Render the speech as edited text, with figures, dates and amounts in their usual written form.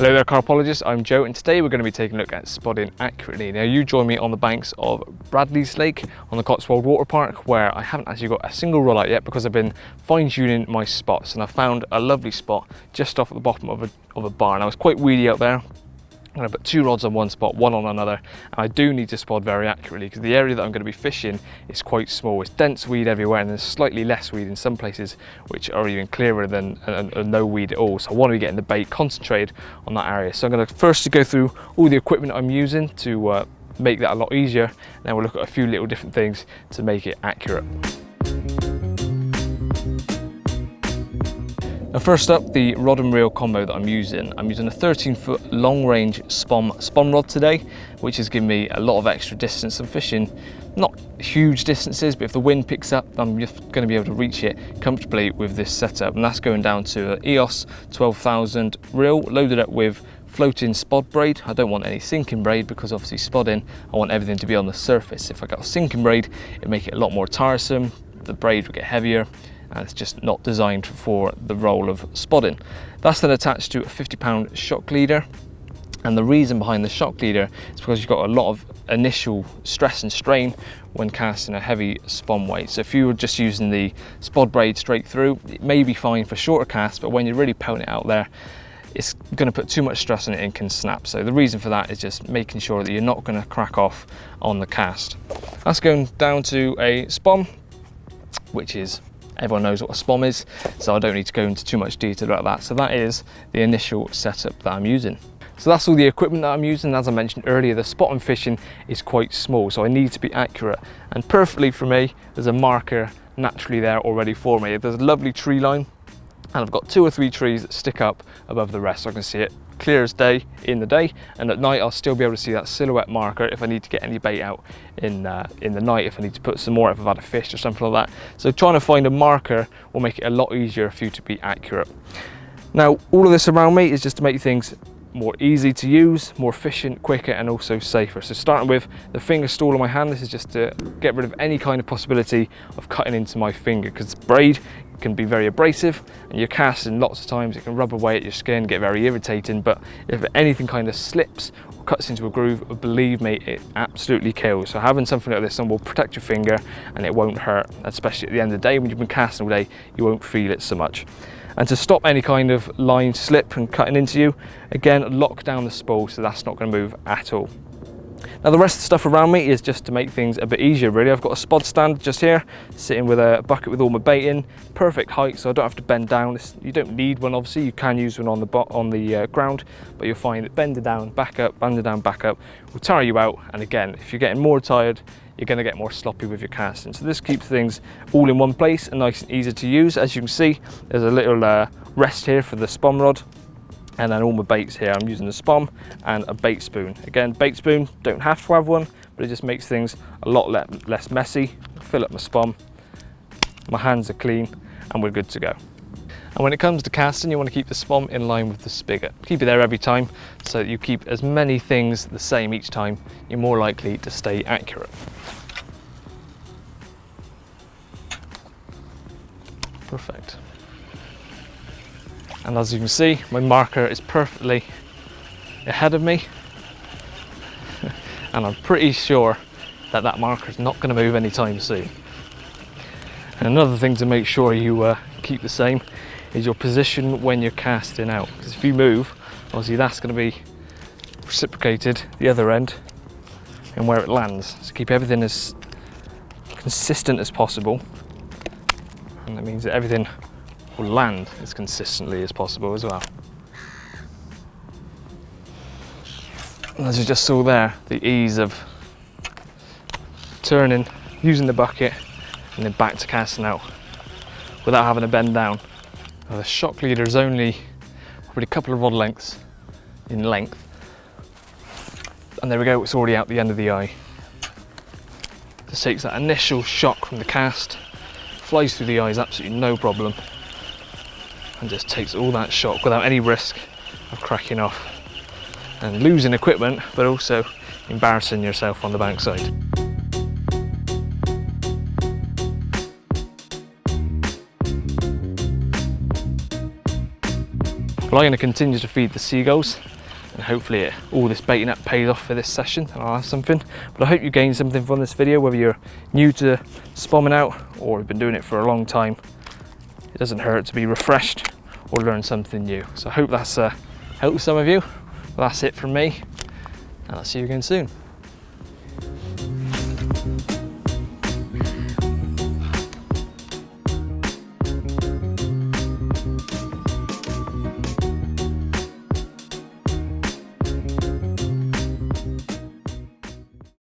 Hello there carpologists, I'm Joe and today we're going to be taking a look at spotting accurately. Now you join me on the banks of Bradley's Lake on the Cotswold Water Park, where I haven't actually got a single rod out yet because I've been fine-tuning my spots, and I found a lovely spot just off at the bottom of a barn. I was quite weedy out there. I'm going to put two rods on one spot, one on another, and I do need to spot very accurately because the area that I'm going to be fishing is quite small. It's dense weed everywhere and there's slightly less weed in some places which are even clearer than no weed at all. So I want to be getting the bait concentrated on that area. So I'm going to first go through all the equipment I'm using to make that a lot easier, and then we'll look at a few little different things to make it accurate. Now first up, the rod and reel combo that I'm using. I'm using a 13-foot long-range Spomb rod today, which has given me a lot of extra distance. I'm fishing not huge distances, but if the wind picks up, I'm just going to be able to reach it comfortably with this setup. And that's going down to an EOS 12,000 reel, loaded up with floating spod braid. I don't want any sinking braid because obviously spodding, I want everything to be on the surface. If I got a sinking braid, it'd make it a lot more tiresome. The braid would get heavier, and it's just not designed for the role of spodding. That's then attached to a 50-pound shock leader, and the reason behind the shock leader is because you've got a lot of initial stress and strain when casting a heavy Spomb weight. So if you were just using the spod braid straight through, it may be fine for shorter casts, but when you're really pelting it out there, it's going to put too much stress on it and can snap. So the reason for that is just making sure that you're not going to crack off on the cast. That's going down to a Spomb, which is, everyone knows what a Spomb is, so I don't need to go into too much detail about that. So that is the initial setup that I'm using. So that's all the equipment that I'm using. As I mentioned earlier, the spot I'm fishing is quite small, so I need to be accurate. And perfectly for me, there's a marker naturally there already for me. There's a lovely tree line, and I've got 2 or 3 trees that stick up above the rest, so I can see it clear as day in the day, and at night I'll still be able to see that silhouette marker if I need to get any bait out in the night, if I need to put some more, if I've had a fish or something like that. So trying to find a marker will make it a lot easier for you to be accurate. Now all of this around me is just to make things more easy to use, more efficient, quicker, and also safer. So starting with the finger stool on my hand, this is just to get rid of any kind of possibility of cutting into my finger, because braid can be very abrasive and you're casting lots of times, it can rub away at your skin, get very irritating. But if anything kind of slips or cuts into a groove, believe me, it absolutely kills. So having something like this on will protect your finger and it won't hurt, especially at the end of the day when you've been casting all day, you won't feel it so much. And to stop any kind of line slip and cutting into you, again, lock down the spool so that's not going to move at all. Now the rest of the stuff around me is just to make things a bit easier really. I've got a spod stand just here, sitting with a bucket with all my bait in, perfect height so I don't have to bend down. You don't need one obviously, you can use one on the ground, but you'll find that bending down, back up, will tire you out, and again, if you're getting more tired, you're going to get more sloppy with your casting. So this keeps things all in one place and nice and easy to use. As you can see, there's a little rest here for the Spomb rod, and then all my baits here. I'm using the Spomb and a bait spoon. Again, bait spoon, don't have to have one, but it just makes things a lot less messy. Fill up my Spomb, my hands are clean, and we're good to go. And when it comes to casting, you want to keep the Spomb in line with the spigot. Keep it there every time, so that you keep as many things the same each time, you're more likely to stay accurate. Perfect. And as you can see, my marker is perfectly ahead of me. And I'm pretty sure that that marker is not going to move anytime soon. And another thing to make sure you keep the same is your position when you're casting out, because if you move, obviously that's going to be reciprocated the other end and where it lands. So keep everything as consistent as possible, and that means that everything will land as consistently as possible as well. And as you just saw there, the ease of turning, using the bucket, and then back to casting out without having to bend down. Now the shock leader is only probably a couple of rod lengths in length, and there we go, it's already out the end of the eye. Just takes that initial shock from the cast, flies through the eyes absolutely no problem, and just takes all that shock without any risk of cracking off and losing equipment, but also embarrassing yourself on the bankside. Well, I'm going to continue to feed the seagulls, and hopefully all this baiting up pays off for this session and I'll have something. But I hope you gained something from this video, whether you're new to spomming out or have been doing it for a long time. It doesn't hurt to be refreshed or learn something new. So I hope that's helped some of you. Well, that's it from me, and I'll see you again soon.